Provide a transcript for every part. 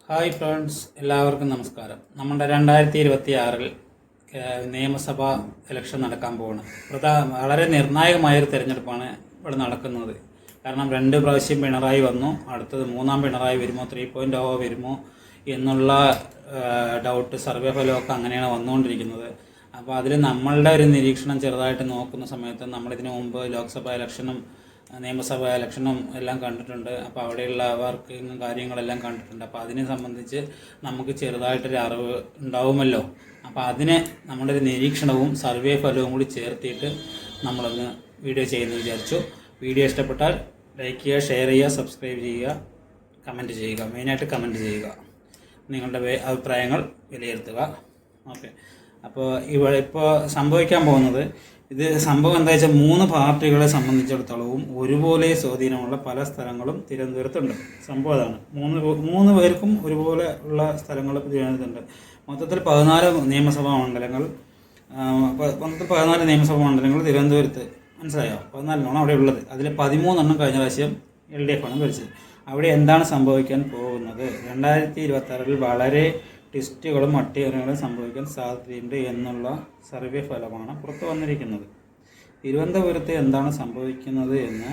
Hi friends, എല്ലാവർക്കും നമസ്കാരം. നമ്മുടെ 2026 നിയമസഭാ ഇലക്ഷൻ നടക്കാൻ പോവാണ്. വളരെ നിർണായകമായൊരു തിരഞ്ഞെടുപ്പാണ് ഇവിടെ നടക്കുന്നത്. കാരണം 2 പ്രാവശ്യം പിണറായി വന്നു, അടുത്തത് 3-ാം പിണറായി വരുമോ, 3.0 വരുമോ എന്നുള്ള ഡൗട്ട് സർവേ ഫലമൊക്കെ അങ്ങനെയാണ് വന്നുകൊണ്ടിരിക്കുന്നത്. അപ്പോൾ അതിൽ നമ്മളുടെ ഒരു നിരീക്ഷണം ചെറുതായിട്ട് നോക്കുന്ന സമയത്ത് നമ്മളിതിനു മുമ്പ് ലോക്സഭാ ഇലക്ഷനും നിയമസഭാ ഇലക്ഷനും എല്ലാം കണ്ടിട്ടുണ്ട്. അപ്പോൾ അവിടെയുള്ള വർക്കിങ്ങും കാര്യങ്ങളെല്ലാം കണ്ടിട്ടുണ്ട്. അപ്പോൾ അതിനെ സംബന്ധിച്ച് നമുക്ക് ചെറുതായിട്ടൊരു അറിവ് ഉണ്ടാവുമല്ലോ. അപ്പോൾ അതിനെ നമ്മുടെ ഒരു നിരീക്ഷണവും സർവേ ഫലവും കൂടി ചേർത്തിയിട്ട് നമ്മളൊന്ന് വീഡിയോ ചെയ്യുമെന്ന് വിചാരിച്ചു. വീഡിയോ ഇഷ്ടപ്പെട്ടാൽ ലൈക്ക് ചെയ്യുക, ഷെയർ ചെയ്യുക, സബ്സ്ക്രൈബ് ചെയ്യുക, കമൻറ്റ് ചെയ്യുക. മെയിനായിട്ട് കമൻറ്റ് ചെയ്യുക, നിങ്ങളുടെ അഭിപ്രായങ്ങൾ വിലയിരുത്തുക. ഓക്കെ. അപ്പോൾ ഇപ്പോൾ സംഭവിക്കാൻ പോകുന്നത് സംഭവം എന്താ വെച്ചാൽ 3 പാർട്ടികളെ സംബന്ധിച്ചിടത്തോളവും ഒരുപോലെ സ്വാധീനമുള്ള പല സ്ഥലങ്ങളും തിരുവനന്തപുരത്തുണ്ട്. സംഭവം അതാണ്. മൂന്ന് പേർക്കും ഒരുപോലെ ഉള്ള സ്ഥലങ്ങൾ തിരുവനന്തപുരത്തുണ്ട്. മൊത്തത്തിൽ 14 നിയമസഭാ മണ്ഡലങ്ങൾ തിരുവനന്തപുരത്ത്, മനസ്സിലായോ? 14 അവിടെ ഉള്ളത്. അതിൽ 13 കഴിഞ്ഞ പ്രാവശ്യം LDF ആണ് ഭരിച്ചത്. അവിടെ എന്താണ് സംഭവിക്കാൻ പോകുന്നത്? 2026 വളരെ ട്വിസ്റ്റുകളും അട്ടിമറികളും സംഭവിക്കാൻ സാധ്യതയുണ്ട് എന്നുള്ള സർവേ ഫലമാണ് പുറത്തു വന്നിരിക്കുന്നത്. തിരുവനന്തപുരത്ത് എന്താണ് സംഭവിക്കുന്നത് എന്ന്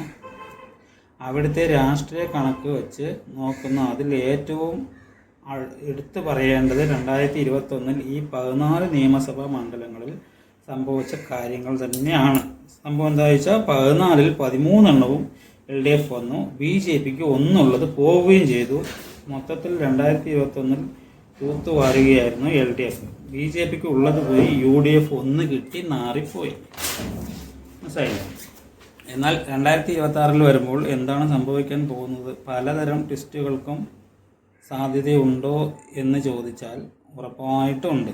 അവിടുത്തെ രാഷ്ട്രീയ കണക്ക് വെച്ച് നോക്കുന്ന അതിൽ ഏറ്റവും എടുത്തു പറയേണ്ടത് 2021 ഈ 14 നിയമസഭാ മണ്ഡലങ്ങളിൽ സംഭവിച്ച കാര്യങ്ങൾ തന്നെയാണ്. സംഭവം എന്താ വെച്ചാൽ 14-ൽ 13 LDF വന്നു, BJPക്ക് 1 പോവുകയും ചെയ്തു. മൊത്തത്തിൽ 2021 തൂത്തുവാരുകയായിരുന്നു LDF. BJPക്ക് ഉള്ളത് പോയി, UDF 1 കിട്ടി നാറിപ്പോയി. മനസ്സിലായില്ല? എന്നാൽ 2026 വരുമ്പോൾ എന്താണ് സംഭവിക്കാൻ പോകുന്നത്? പലതരം ട്വിസ്റ്റുകൾക്കും സാധ്യതയുണ്ടോ എന്ന് ചോദിച്ചാൽ ഉറപ്പായിട്ടും ഉണ്ട്.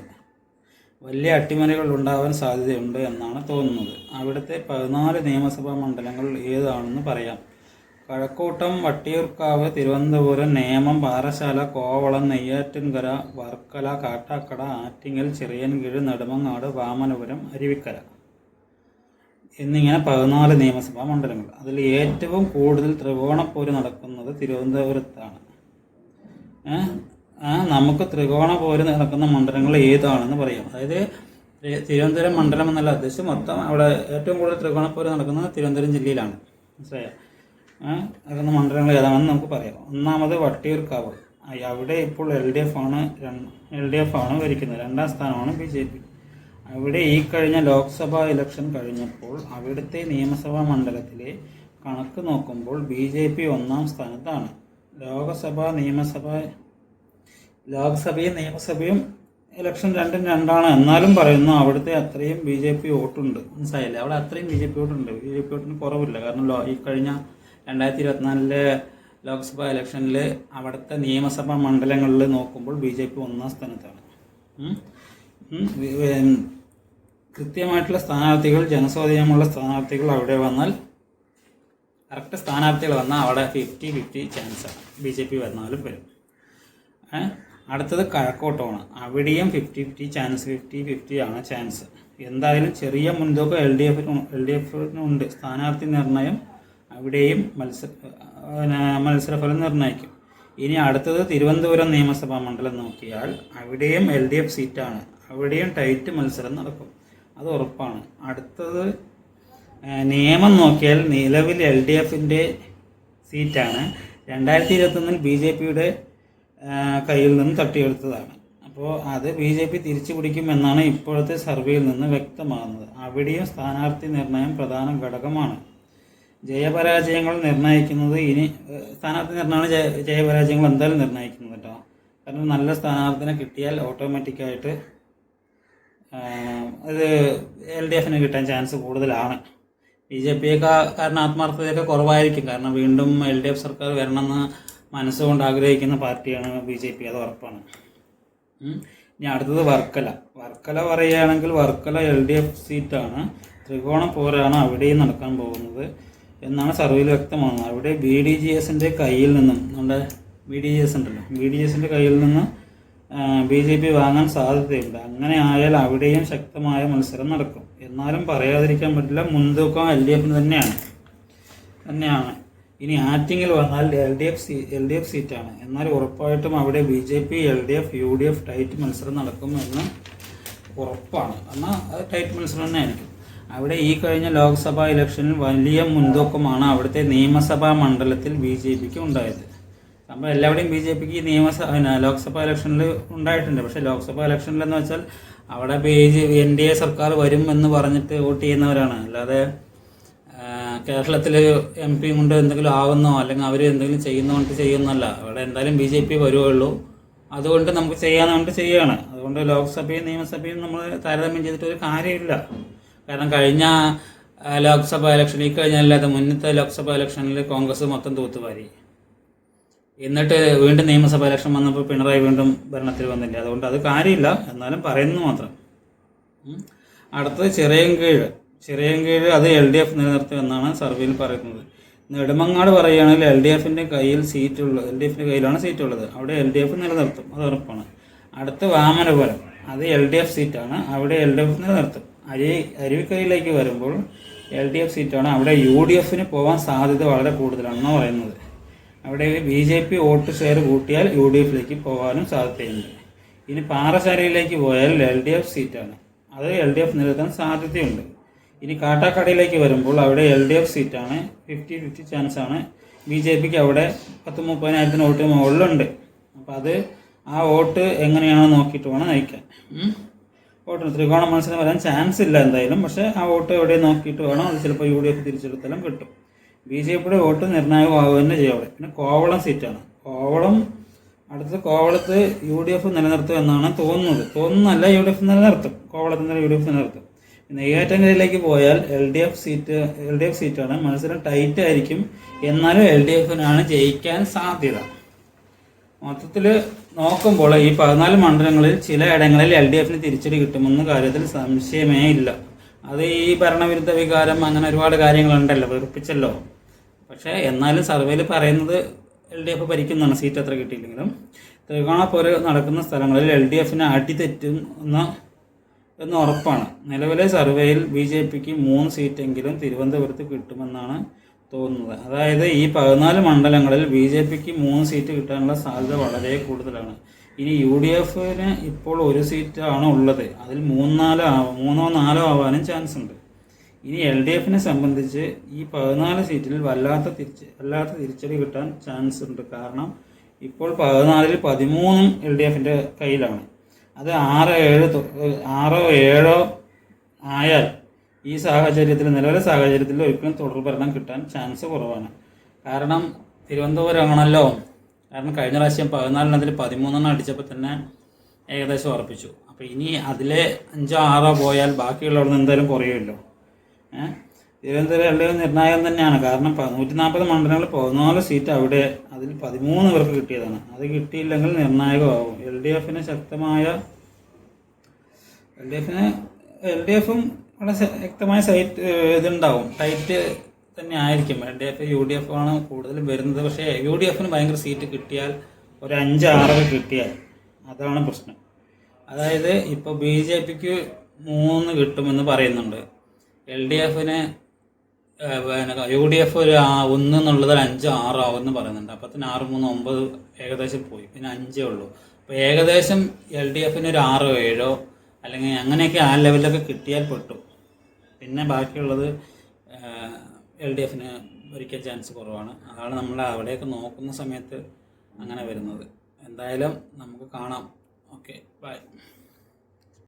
വലിയ അട്ടിമറികൾ ഉണ്ടാവാൻ സാധ്യതയുണ്ട് എന്നാണ് തോന്നുന്നത്. അവിടുത്തെ 14 നിയമസഭാ മണ്ഡലങ്ങൾ ഏതാണെന്ന് പറയാം. കഴക്കൂട്ടം, വട്ടിയൂർക്കാവ്, തിരുവനന്തപുരം, നേമം, പാറശാല, കോവളം, നെയ്യാറ്റിൻകര, വർക്കല, കാട്ടാക്കട, ആറ്റിങ്ങൽ, ചിറയൻകീഴ്, നെടുമങ്ങാട്, വാമനപുരം, അരുവിക്കര എന്നിങ്ങനെ 14 നിയമസഭാ മണ്ഡലങ്ങൾ. അതിൽ ഏറ്റവും കൂടുതൽ ത്രികോണപ്പോര് നടക്കുന്നത് തിരുവനന്തപുരത്താണ്. നമുക്ക് ത്രികോണപ്പോര് നടക്കുന്ന മണ്ഡലങ്ങൾ ഏതാണെന്ന് പറയാം. അതായത് തിരുവനന്തപുരം മണ്ഡലം എന്നല്ല ഉദ്ദേശിച്ച് മൊത്തം അവിടെ ഏറ്റവും കൂടുതൽ ത്രികോണപ്പോര് നടക്കുന്നത് തിരുവനന്തപുരം ജില്ലയിലാണ്. മനസ്സിലായോ? നടക്കുന്ന മണ്ഡലങ്ങൾ ഏതാണെന്ന് നമുക്ക് പറയാം. ഒന്നാമത് വട്ടിയൂർക്കാവ്. അവിടെ ഇപ്പോൾ LDF ആണ് ഭരിക്കുന്നത്. 2-ാം സ്ഥാനമാണ് BJP. അവിടെ ഈ കഴിഞ്ഞ ലോക്സഭാ ഇലക്ഷൻ കഴിഞ്ഞപ്പോൾ അവിടുത്തെ നിയമസഭാ മണ്ഡലത്തിലെ കണക്ക് നോക്കുമ്പോൾ BJP 1-ാം സ്ഥാനത്താണ്. ലോക്സഭയും നിയമസഭയും ഇലക്ഷൻ രണ്ടും രണ്ടാണ്. എന്നാലും പറയുന്നു അവിടുത്തെ അത്രയും BJP വോട്ടുണ്ട്. മനസ്സിലായില്ലേ? അവിടെ അത്രയും BJP വോട്ടുണ്ട്. BJP വോട്ടിന് കുറവില്ല. കാരണം ഈ കഴിഞ്ഞ 2024 ലോക്സഭാ ഇലക്ഷനിൽ അവിടുത്തെ നിയമസഭാ മണ്ഡലങ്ങളിൽ നോക്കുമ്പോൾ BJP 1-ാം സ്ഥാനത്താണ്. കൃത്യമായിട്ടുള്ള സ്ഥാനാർത്ഥികൾ, ജനസ്വാധീനമുള്ള സ്ഥാനാർത്ഥികൾ അവിടെ വന്നാൽ, കറക്റ്റ് സ്ഥാനാർത്ഥികൾ വന്നാൽ അവിടെ 50-50 ചാൻസാണ്. BJP വന്നാലും വരും. അടുത്തത് കഴക്കൂട്ടമാണ്. അവിടെയും 50-50 ചാൻസ്, 50-50 ആണ് ചാൻസ്. എന്തായാലും ചെറിയ മുൻതൂക്കം LDFനുണ്ട്. സ്ഥാനാർത്ഥി നിർണയം അവിടെയും മത്സരഫലം നിർണ്ണയിക്കും. ഇനി അടുത്തത് തിരുവനന്തപുരം നിയമസഭാ മണ്ഡലം നോക്കിയാൽ അവിടെയും LDF സീറ്റാണ്. അവിടെയും ടൈറ്റ് മത്സരം നടക്കും, അത് ഉറപ്പാണ്. അടുത്തത് നിയമം നോക്കിയാൽ നിലവിൽ LDFൻ്റെ സീറ്റാണ്. 2021 BJPയുടെ കയ്യിൽ നിന്ന് തട്ടിയെടുത്തതാണ്. അപ്പോൾ അത് BJP തിരിച്ചു പിടിക്കുമെന്നാണ് ഇപ്പോഴത്തെ സർവേയിൽ നിന്ന് വ്യക്തമാകുന്നത്. അവിടെയും സ്ഥാനാർത്ഥി നിർണയം പ്രധാന ഘടകമാണ്. ജയപരാജയങ്ങൾ നിർണ്ണയിക്കുന്നത് സ്ഥാനാർത്ഥി നിർണ്ണയമാണ് ജയപരാജയങ്ങൾ എന്തായാലും നിർണ്ണയിക്കുന്നത് കേട്ടോ. കാരണം നല്ല സ്ഥാനാർത്ഥിനെ കിട്ടിയാൽ ഓട്ടോമാറ്റിക്കായിട്ട് അത് LDFന് കിട്ടാൻ ചാൻസ് കൂടുതലാണ്. BJPയൊക്കെ കാരണം ആത്മാർത്ഥതയൊക്കെ കുറവായിരിക്കും. കാരണം വീണ്ടും LDF സർക്കാർ വരണമെന്ന് മനസ്സുകൊണ്ട് ആഗ്രഹിക്കുന്ന പാർട്ടിയാണ് BJP, അത് ഉറപ്പാണ്. ഇനി അടുത്തത് വർക്കല പറയുകയാണെങ്കിൽ വർക്കല LDF സീറ്റാണ്. ത്രികോണ പോരാണ് അവിടെയും നടക്കാൻ പോകുന്നത് എന്നാണ് സർവേയിൽ വ്യക്തമാകുന്നത്. അവിടെ BDGSൻ്റെ കയ്യിൽ നിന്നും, നമ്മുടെ BDGSൻ്റെ കയ്യിൽ നിന്ന് BJP വാങ്ങാൻ സാധ്യതയുണ്ട്. അങ്ങനെ ആയാൽ അവിടെയും ശക്തമായ മത്സരം നടക്കും. എന്നാലും പറയാതിരിക്കാൻ പറ്റില്ല, മുൻതൂക്കം LDFന് തന്നെയാണ്. ഇനി ആറ്റിങ്ങിൽ വന്നാൽ എൽ ഡി എഫ് സീറ്റാണ്. എന്നാൽ ഉറപ്പായിട്ടും അവിടെ BJP, LDF, UDF ടൈറ്റ് മത്സരം നടക്കുമെന്ന് ഉറപ്പാണ്. എന്നാൽ അത് ടൈറ്റ് മത്സരം തന്നെ ആയിരിക്കും. അവിടെ ഈ കഴിഞ്ഞ ലോക്സഭാ ഇലക്ഷനിൽ വലിയ മുൻതൂക്കമാണ് അവിടുത്തെ നിയമസഭാ മണ്ഡലത്തിൽ BJPക്ക് ഉണ്ടായത്. നമ്മൾ എല്ലാവരുടെയും BJPക്ക് ലോക്സഭാ ഇലക്ഷനിൽ ഉണ്ടായിട്ടുണ്ട്. പക്ഷേ ലോക്സഭാ ഇലക്ഷനിൽ എന്ന് വെച്ചാൽ അവിടെ NDA സർക്കാർ വരും എന്ന് പറഞ്ഞിട്ട് വോട്ട് ചെയ്യുന്നവരാണ്. അല്ലാതെ കേരളത്തിൽ MP കൊണ്ട് എന്തെങ്കിലും ആവുന്നോ അല്ലെങ്കിൽ അവർ എന്തെങ്കിലും ചെയ്യുന്നതുകൊണ്ട് ചെയ്യുന്നല്ല. അവിടെ എന്തായാലും BJP വരുവുള്ളൂ. അതുകൊണ്ട് നമുക്ക് ചെയ്യാന്നുകൊണ്ട് ചെയ്യുകയാണ്. അതുകൊണ്ട് ലോക്സഭയും നിയമസഭയും നമ്മൾ താരതമ്യം ചെയ്തിട്ട് ഒരു കാര്യമില്ല. കാരണം കഴിഞ്ഞ ലോക്സഭാ ഇലക്ഷൻ ഈ കഴിഞ്ഞല്ലാതെ മുന്നത്തെ ലോക്സഭാ ഇലക്ഷനിൽ കോൺഗ്രസ് മൊത്തം തൂത്തുവാരി. എന്നിട്ട് വീണ്ടും നിയമസഭാ ഇലക്ഷൻ വന്നപ്പോൾ പിണറായി വീണ്ടും ഭരണത്തിൽ വന്നില്ല. അതുകൊണ്ട് അത് കാര്യമില്ല, എന്നാലും പറയുന്നു മാത്രം. അടുത്തത് ചിറയൻകീഴ് അത് LDF നിലനിർത്തും എന്നാണ് സർവേയിൽ പറയുന്നത്. നെടുമങ്ങാട് പറയുകയാണെങ്കിൽ LDFിൻ്റെ കയ്യിലാണ് സീറ്റുള്ളത്. അവിടെ LDF നിലനിർത്തും, അത് ഉറപ്പാണ്. അടുത്ത് വാമനപുരം അത് LDF സീറ്റാണ്. അവിടെ LDF നിലനിർത്തും. അരുവിക്കരയിലേക്ക് വരുമ്പോൾ LDF സീറ്റാണ്. അവിടെ UDFന് പോകാൻ സാധ്യത വളരെ കൂടുതലാണെന്ന് പറയുന്നത്. അവിടെ BJP വോട്ട് ഷെയർ കൂട്ടിയാൽ UDFിലേക്ക് പോകാനും സാധ്യതയുണ്ട്. ഇനി പാറശാലയിലേക്ക് പോയാൽ LDF സീറ്റാണ്. അത് LDF നിലനിർത്താൻ സാധ്യതയുണ്ട്. ഇനി കാട്ടാക്കടയിലേക്ക് വരുമ്പോൾ അവിടെ LDF സീറ്റാണ്. 50-50 ചാൻസാണ്. BJPക്ക് അവിടെ 10-30,000 വോട്ട് മുകളിലുണ്ട്. അപ്പം അത് ആ വോട്ട് എങ്ങനെയാണോ നോക്കിയിട്ട് വേണം നയിക്കാൻ. വോട്ടിന് ത്രികോണ മത്സരം വരാൻ ചാൻസ് ഇല്ല എന്തായാലും. പക്ഷേ ആ വോട്ട് എവിടെ നോക്കിയിട്ട് വേണം. അത് ചിലപ്പോൾ UDF തിരിച്ചെടുത്താലും കിട്ടും. BJPയുടെ വോട്ട് നിർണായകമാവുക തന്നെ ചെയ്യും അവിടെ. പിന്നെ കോവളം സീറ്റാണ്. കോവളത്ത് UDF നിലനിർത്തും എന്നാണ് തോന്നുന്നല്ല, UDF നിലനിർത്തും. കോവളത്തിൽ നിന്ന് UDF നിലനിർത്തും. നെയ്യാറ്റിൻകരയിലേക്ക് പോയാൽ LDF സീറ്റാണ്. മത്സരം ടൈറ്റ് ആയിരിക്കും. എന്നാലും LDFനാണ് ജയിക്കാൻ സാധ്യത. മൊത്തത്തിൽ നോക്കുമ്പോൾ ഈ 14 മണ്ഡലങ്ങളിൽ ചില ഇടങ്ങളിൽ LDFന് തിരിച്ചടി കിട്ടുമെന്ന കാര്യത്തിൽ സംശയമേ ഇല്ല. അത് ഈ ഭരണവിരുദ്ധ വികാരം അങ്ങനെ ഒരുപാട് കാര്യങ്ങളുണ്ടല്ലോ, വെറുപ്പിച്ചല്ലോ. പക്ഷേ എന്നാലും സർവേയിൽ പറയുന്നത് LDF ഭരിക്കുന്നതാണ്, സീറ്റ് എത്ര കിട്ടിയില്ലെങ്കിലും. ത്രികോണ പോര് നടക്കുന്ന സ്ഥലങ്ങളിൽ LDFന് അടിതെറ്റും എന്ന് ഉറപ്പാണ്. നിലവിലെ സർവേയിൽ BJPക്ക് 3 സീറ്റെങ്കിലും തിരുവനന്തപുരത്ത് കിട്ടുമെന്നാണ് തോന്നുന്നത്. അതായത് ഈ 14 മണ്ഡലങ്ങളിൽ BJPക്ക് 3 സീറ്റ് കിട്ടാനുള്ള സാധ്യത വളരെ കൂടുതലാണ്. ഇനി UDFന് ഇപ്പോൾ 1 സീറ്റാണ് ഉള്ളത്. അതിൽ 3-4 ആവാനും ചാൻസ് ഉണ്ട്. ഇനി LDFനെ സംബന്ധിച്ച് ഈ 14 സീറ്റിൽ വല്ലാത്ത തിരിച്ചടി കിട്ടാൻ ചാൻസ് ഉണ്ട്. കാരണം ഇപ്പോൾ 14-ൽ 13 LDFൻ്റെ കയ്യിലാണ്. അത് 6-7 ആയാൽ ഈ നിലവിലെ സാഹചര്യത്തിൽ ഒരിക്കലും തുടർഭരണം കിട്ടാൻ ചാൻസ് കുറവാണ്. കാരണം തിരുവനന്തപുരമാണല്ലോ. കാരണം കഴിഞ്ഞ പ്രാവശ്യം 14 13 അടിച്ചപ്പോൾ തന്നെ ഏകദേശം ഉറപ്പിച്ചു. അപ്പോൾ ഇനി അതിലെ 5-6 പോയാൽ ബാക്കിയുള്ളവിടെ നിന്ന് എന്തായാലും കുറയുമല്ലോ. തിരുവനന്തപുരം LDF നിർണായകം തന്നെയാണ്. കാരണം 140 മണ്ഡലങ്ങളിൽ 14 സീറ്റ് അവിടെ, അതിൽ 13 പേർക്ക് കിട്ടിയതാണ്. അത് കിട്ടിയില്ലെങ്കിൽ നിർണായകമാവും. LDFും വളരെ ശക്തമായ ഇതുണ്ടാവും. ടൈറ്റ് തന്നെ ആയിരിക്കും. LDF UDF ആണ് കൂടുതലും വരുന്നത്. പക്ഷേ UDFന് ഭയങ്കര സീറ്റ് കിട്ടിയാൽ ഒരു 5-6 കിട്ടിയാൽ അതാണ് പ്രശ്നം. അതായത് ഇപ്പോൾ BJPക്ക് 3 കിട്ടുമെന്ന് പറയുന്നുണ്ട്. LDFന് UDF ഒരു 1 എന്നുള്ളത് 5-6 ആവുമെന്ന് പറയുന്നുണ്ട്. അപ്പോൾ തന്നെ 6-3-9 ഏകദേശം പോയി. പിന്നെ 5 ഉള്ളൂ. അപ്പോൾ ഏകദേശം LDFന് ഒരു 6-7 അല്ലെങ്കിൽ അങ്ങനെയൊക്കെ ആ ലെവലിലൊക്കെ കിട്ടിയാൽ പെട്ടു. പിന്നെ ബാക്കിയുള്ളത് LDFന് ഭരിക്കാൻ ചാൻസ് കുറവാണ്. അതാണ് നമ്മൾ അവിടെയൊക്കെ നോക്കുന്ന സമയത്ത് അങ്ങനെ വരുന്നത്. എന്തായാലും നമുക്ക് കാണാം. Okay, by.